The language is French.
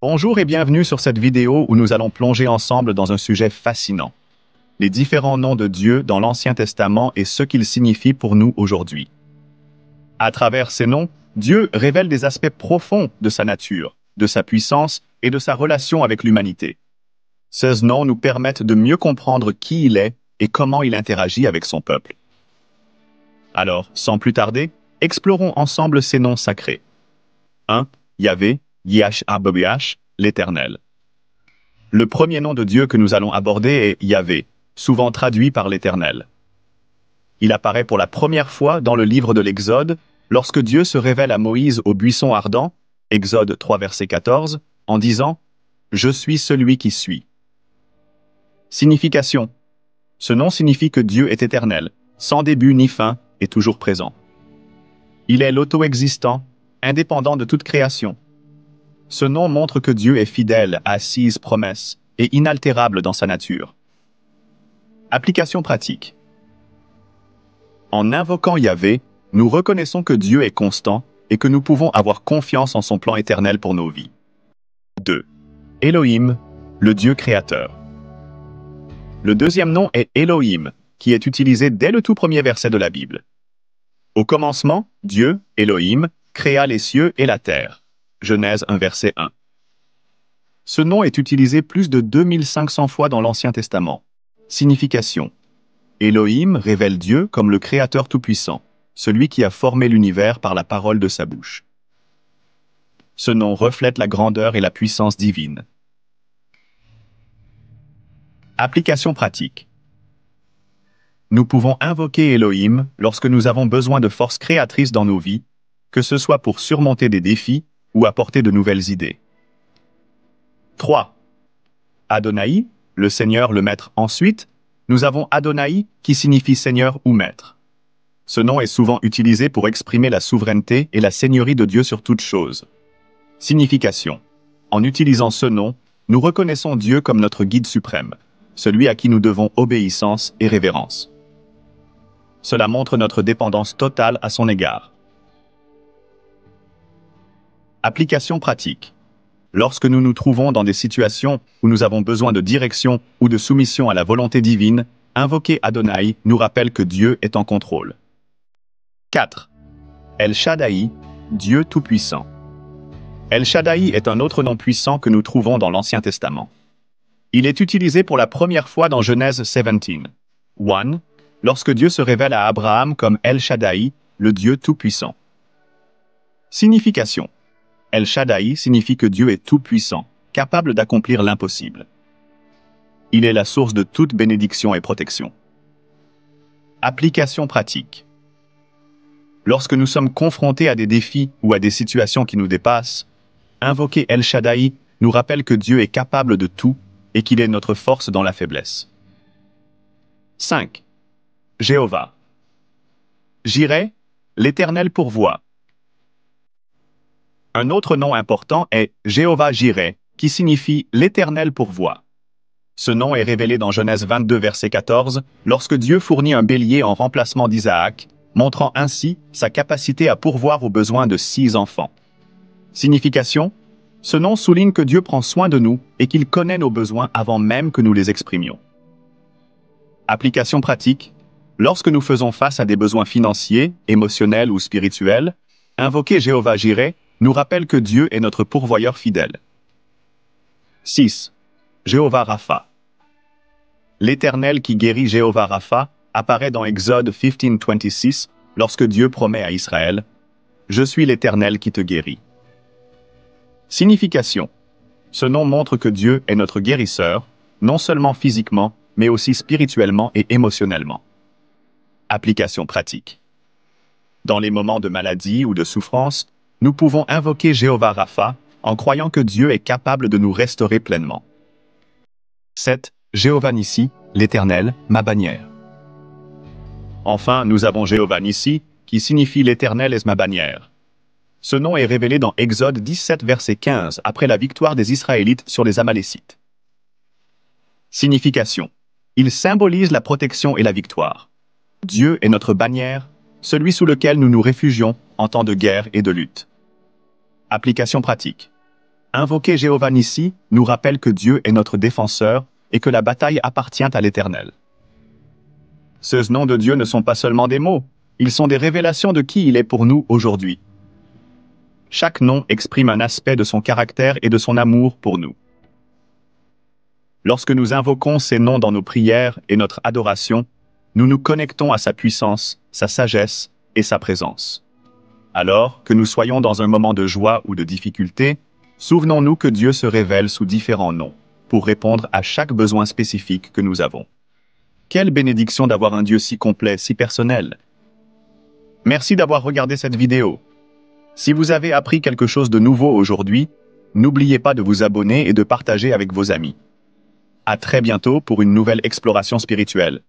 Bonjour et bienvenue sur cette vidéo où nous allons plonger ensemble dans un sujet fascinant. Les différents noms de Dieu dans l'Ancien Testament et ce qu'ils signifient pour nous aujourd'hui. À travers ces noms, Dieu révèle des aspects profonds de sa nature, de sa puissance et de sa relation avec l'humanité. Ces noms nous permettent de mieux comprendre qui il est et comment il interagit avec son peuple. Alors, sans plus tarder, explorons ensemble ces noms sacrés. 1. Yahvé, Yah-HaBBH, l'Éternel. Le premier nom de Dieu que nous allons aborder est Yahvé, souvent traduit par l'Éternel. Il apparaît pour la première fois dans le livre de l'Exode, lorsque Dieu se révèle à Moïse au buisson ardent, Exode 3 verset 14, en disant « Je suis celui qui suis ». Signification. Ce nom signifie que Dieu est éternel, sans début ni fin, et toujours présent. Il est l'auto-existant, indépendant de toute création. Ce nom montre que Dieu est fidèle à ses promesses et inaltérable dans sa nature. Application pratique. En invoquant Yahvé, nous reconnaissons que Dieu est constant et que nous pouvons avoir confiance en son plan éternel pour nos vies. 2. Elohim, le Dieu créateur. Le deuxième nom est Elohim, qui est utilisé dès le tout premier verset de la Bible. Au commencement, Dieu, Elohim, créa les cieux et la terre. Genèse 1 verset 1. Ce nom est utilisé plus de 2500 fois dans l'Ancien Testament. Signification. Elohim révèle Dieu comme le Créateur tout-puissant, celui qui a formé l'univers par la parole de sa bouche. Ce nom reflète la grandeur et la puissance divine. Application pratique. Nous pouvons invoquer Elohim lorsque nous avons besoin de forces créatrices dans nos vies, que ce soit pour surmonter des défis ou apporter de nouvelles idées. 3. Adonai, le Seigneur, le Maître. Ensuite, nous avons Adonai qui signifie Seigneur ou Maître. Ce nom est souvent utilisé pour exprimer la souveraineté et la seigneurie de Dieu sur toute chose. Signification. En utilisant ce nom, nous reconnaissons Dieu comme notre guide suprême, celui à qui nous devons obéissance et révérence. Cela montre notre dépendance totale à son égard. Application pratique. Lorsque nous nous trouvons dans des situations où nous avons besoin de direction ou de soumission à la volonté divine, invoquer Adonai nous rappelle que Dieu est en contrôle. 4. El Shaddai, Dieu Tout-Puissant. El Shaddai est un autre nom puissant que nous trouvons dans l'Ancien Testament. Il est utilisé pour la première fois dans Genèse 17, 1, lorsque Dieu se révèle à Abraham comme El Shaddai, le Dieu Tout-Puissant. Signification. El Shaddai signifie que Dieu est tout-puissant, capable d'accomplir l'impossible. Il est la source de toute bénédiction et protection. Application pratique. Lorsque nous sommes confrontés à des défis ou à des situations qui nous dépassent, invoquer El Shaddai nous rappelle que Dieu est capable de tout et qu'il est notre force dans la faiblesse. 5. Jéhovah. Jireh, l'Éternel pourvoit. Un autre nom important est Jéhovah Jireh, qui signifie l'Éternel pourvoit. Ce nom est révélé dans Genèse 22 verset 14, lorsque Dieu fournit un bélier en remplacement d'Isaac, montrant ainsi sa capacité à pourvoir aux besoins de 6 enfants. Signification. Ce nom souligne que Dieu prend soin de nous et qu'il connaît nos besoins avant même que nous les exprimions. Application pratique. Lorsque nous faisons face à des besoins financiers, émotionnels ou spirituels, invoquer Jéhovah Jireh nous rappelle que Dieu est notre pourvoyeur fidèle. 6. Jéhovah Rapha. L'Éternel qui guérit Jéhovah Rapha apparaît dans Exode 15:26 lorsque Dieu promet à Israël « Je suis l'Éternel qui te guérit ». Signification. Ce nom montre que Dieu est notre guérisseur, non seulement physiquement, mais aussi spirituellement et émotionnellement. Application pratique. Dans les moments de maladie ou de souffrance, nous pouvons invoquer Jéhovah Rapha en croyant que Dieu est capable de nous restaurer pleinement. 7. Jéhovah Nissi, l'Éternel, ma bannière. Enfin, nous avons Jéhovah Nissi, qui signifie l'Éternel est ma bannière. Ce nom est révélé dans Exode 17 verset 15 après la victoire des Israélites sur les Amalécites. Signification. Il symbolise la protection et la victoire. Dieu est notre bannière, celui sous lequel nous nous réfugions en temps de guerre et de lutte. Application pratique. Invoquer Jéhovah Nissi nous rappelle que Dieu est notre défenseur et que la bataille appartient à l'Éternel. Ces noms de Dieu ne sont pas seulement des mots, ils sont des révélations de qui il est pour nous aujourd'hui. Chaque nom exprime un aspect de son caractère et de son amour pour nous. Lorsque nous invoquons ces noms dans nos prières et notre adoration, nous nous connectons à sa puissance, sa sagesse et sa présence. Alors que nous soyons dans un moment de joie ou de difficulté, souvenons-nous que Dieu se révèle sous différents noms, pour répondre à chaque besoin spécifique que nous avons. Quelle bénédiction d'avoir un Dieu si complet, si personnel! Merci d'avoir regardé cette vidéo. Si vous avez appris quelque chose de nouveau aujourd'hui, n'oubliez pas de vous abonner et de partager avec vos amis. À très bientôt pour une nouvelle exploration spirituelle.